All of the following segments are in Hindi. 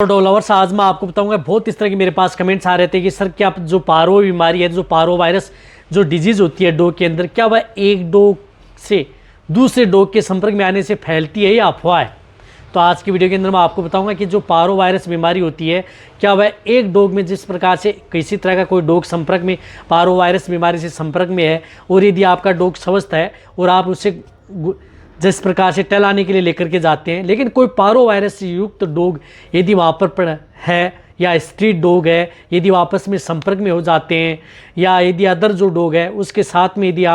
डॉग लवर्स, आज मैं आपको बताऊंगा बहुत इस तरह की मेरे पास कमेंट्स आ रहे थे कि सर क्या जो पारो बीमारी है, जो पारो वायरस जो डिजीज़ होती है डॉग के अंदर, क्या वह एक डॉग से दूसरे डॉग के संपर्क में आने से फैलती है या अफवाह है। तो आज की वीडियो के अंदर मैं आपको बताऊंगा कि जो पारो वायरस बीमारी होती है, क्या वह एक डॉग में जिस प्रकार से किसी तरह का कोई डॉग संपर्क में पारो वायरस बीमारी से संपर्क में है और यदि आपका डॉग स्वस्थ है और आप उससे जिस प्रकार से टहलाने के लिए लेकर के जाते हैं, लेकिन कोई पारो वायरस युक्त डॉग यदि वहाँ पर है या स्ट्रीट डॉग है, यदि वो आपस में संपर्क में हो जाते हैं या यदि अदर जो डॉग है उसके साथ में यदि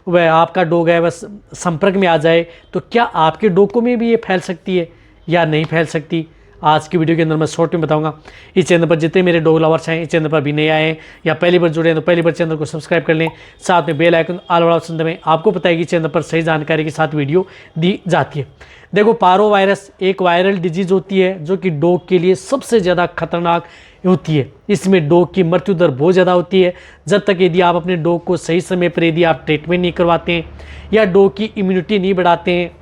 वह आपका डॉग है वह संपर्क में आ जाए, तो क्या आपके डॉग को में भी ये फैल सकती है या नहीं फैल सकती। आज की वीडियो के अंदर मैं शॉर्ट में बताऊंगा। इस चैनल पर जितने मेरे डॉग लवर्स हैं, इस चैनल पर भी नए आए हैं या पहली बार जुड़े हैं तो पहली बार चैनल को सब्सक्राइब कर लें, साथ में बेल आइकन ऑल वाला ऑप्शन दबाएं। आपको पता है कि चैनल पर सही जानकारी के साथ वीडियो दी जाती है। देखो, पारो वायरस एक वायरल डिजीज होती है जो कि डॉग के लिए सबसे ज़्यादा खतरनाक होती है। इसमें डॉग की मृत्यु दर बहुत ज़्यादा होती है जब तक यदि आप अपने डॉग को सही समय पर यदि आप ट्रीटमेंट नहीं करवाते हैं या डॉग की इम्यूनिटी नहीं बढ़ाते हैं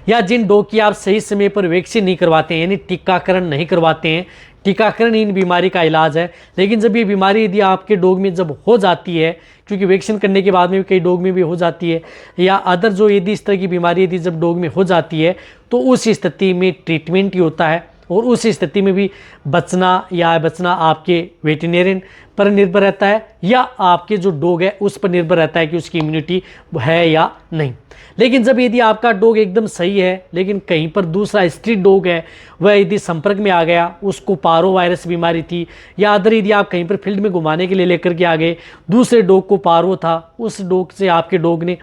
या जिन डॉग की आप सही समय पर वैक्सीन नहीं करवाते हैं, यानी टीकाकरण नहीं करवाते हैं। टीकाकरण इन बीमारी का इलाज है, लेकिन जब ये बीमारी यदि आपके डॉग में जब हो जाती है, क्योंकि वैक्सीन करने के बाद में भी कई डॉग में भी हो जाती है, या अदर जो यदि इस तरह की बीमारी यदि जब डॉग में हो जाती है तो उस स्थिति में ट्रीटमेंट ही होता है और उस स्थिति में भी बचना आपके वेटरनरियन पर निर्भर रहता है या आपके जो डॉग है उस पर निर्भर रहता है कि उसकी इम्यूनिटी है या नहीं। लेकिन जब यदि आपका डॉग एकदम सही है लेकिन कहीं पर दूसरा स्ट्रीट डॉग है वह यदि संपर्क में आ गया, उसको पारो वायरस बीमारी थी या अदर यदि आप कहीं पर फील्ड में घुमाने के लिए लेकर के आ गए, दूसरे डॉग को पारो था, उस डॉग से आपके डॉग ने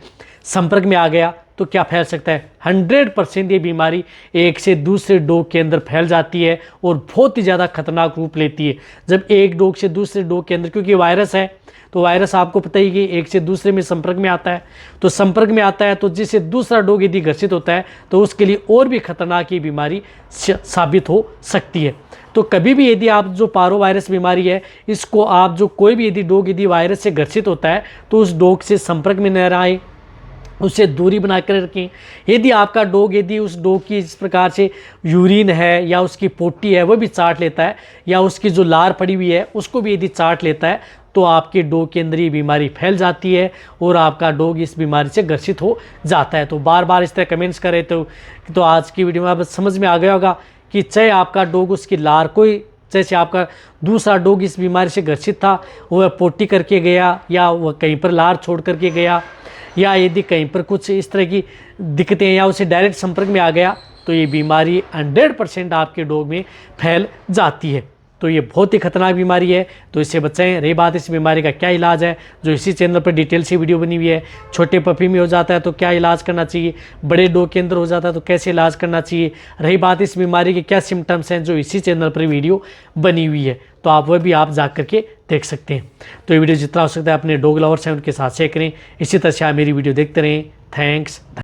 संपर्क में आ गया, तो क्या फैल सकता है। 100% ये बीमारी एक से दूसरे डॉग के अंदर फैल जाती है और बहुत ही ज़्यादा खतरनाक रूप लेती है जब एक डॉग से दूसरे डॉग के अंदर, क्योंकि वायरस है तो वायरस आपको पता ही कि एक से दूसरे में संपर्क में आता है, तो संपर्क में आता है तो जिससे दूसरा डॉग यदि ग्रसित होता है तो उसके लिए और भी खतरनाक ये बीमारी साबित हो सकती है। तो कभी भी यदि आप जो पारो वायरस बीमारी है इसको आप जो कोई भी यदि डॉग यदि वायरस से ग्रसित होता है तो उस डॉग से संपर्क में न आए, उससे दूरी बना कर रखें। यदि आपका डॉग यदि उस डॉग की इस प्रकार से यूरिन है या उसकी पोटी है वो भी चाट लेता है या उसकी जो लार पड़ी हुई है उसको भी यदि चाट लेता है तो आपके डॉग के अंदर ये बीमारी फैल जाती है और आपका डॉग इस बीमारी से ग्रसित हो जाता है। तो बार बार इस तरह कमेंट्स कर रहे थे, तो आज की वीडियो में आप समझ में आ गया होगा कि चाहे आपका डॉग उसकी लार कोई जैसे आपका दूसरा डॉग इस बीमारी से ग्रसित था, वह पोटी करके गया या वह कहीं पर लार छोड़ करके गया या यदि कहीं पर कुछ इस तरह की दिक्कतें या उसे डायरेक्ट संपर्क में आ गया तो ये बीमारी 100% आपके डॉग में फैल जाती है। तो ये बहुत ही खतरनाक बीमारी है, तो इससे बचाएं। रही बात इस बीमारी का क्या इलाज है, जो इसी चैनल पर डिटेल से वीडियो बनी हुई है। छोटे पपी में हो जाता है तो क्या इलाज करना चाहिए, बड़े डॉग के अंदर हो जाता है तो कैसे इलाज करना चाहिए, रही बात इस बीमारी के क्या सिम्टम्स हैं, जो इसी चैनल पर वीडियो बनी हुई है, तो आप वह भी आप जा करके देख सकते हैं। तो ये वीडियो जितना हो सकता है अपने डॉग लवर्स हैं उनके साथ शेयर करें। इसी तरह से आप मेरी वीडियो देखते रहें। थैंक्स।